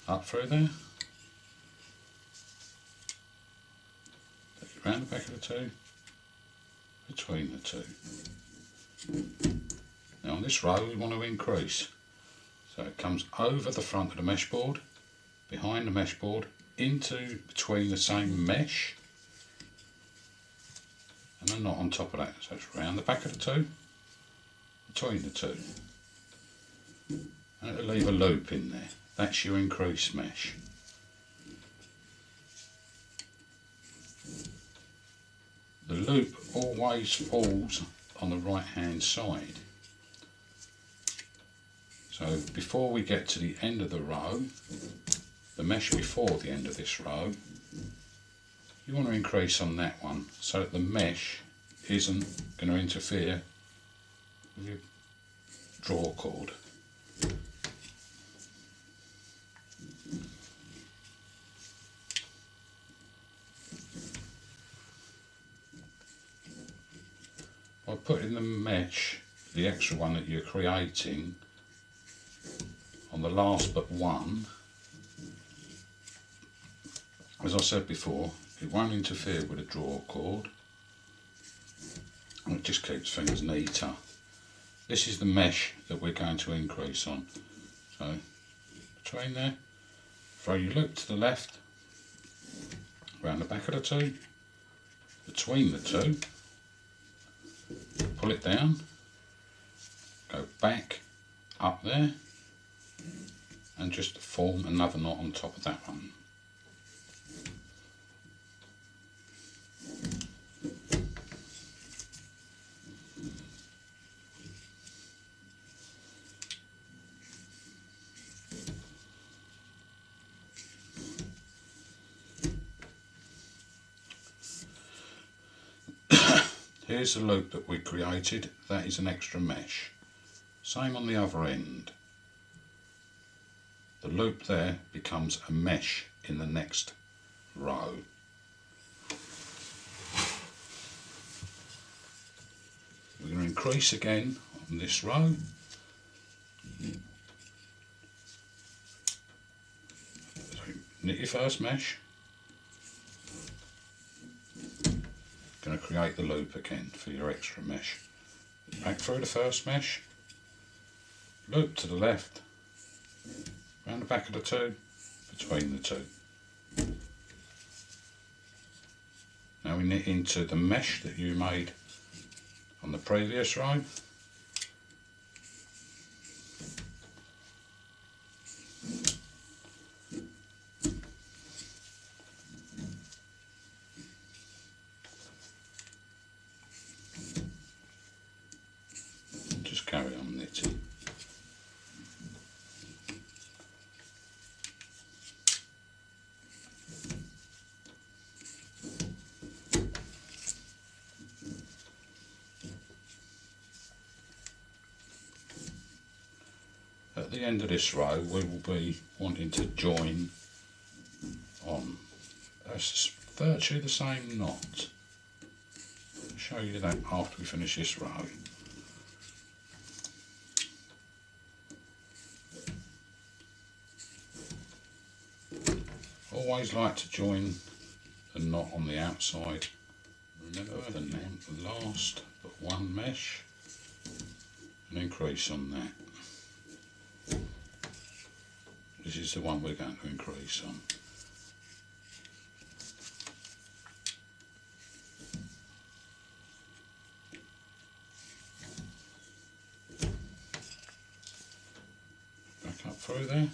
up through there, take it round the back of the two, between the two. Now on this row we want to increase, so it comes over the front of the mesh board, behind the mesh board, into between the same mesh, and a knot on top of that. So it's round the back of the two, between the two, and it'll leave a loop in there. That's your increase mesh. The loop always falls on the right hand side. So before we get to the end of the row, the mesh before the end of this row, you want to increase on that one so that the mesh isn't going to interfere with your draw cord. By putting the mesh, the extra one that you're creating, on the last but one, as I said before, it won't interfere with the draw cord, and it just keeps things neater. This is the mesh that we're going to increase on. So between there, throw your loop to the left, round the back of the two, between the two, pull it down, go back up there, and just form another knot on top of that one. Here's the loop that we created. That is an extra mesh. Same on the other end. The loop there becomes a mesh in the next row. We're going to increase again on this row. So knit your first mesh. Going to create the loop again for your extra mesh. Back through the first mesh, loop to the left, round the back of the two, between the two. Now we knit into the mesh that you made on the previous row. Just carry on knitting. At the end of this row we will be wanting to join on virtually the same knot. I'll show you that after we finish this row. Always like to join the knot on the outside. Remember the last but one mesh and increase on that. This is the one we're going to increase on. Back up through there.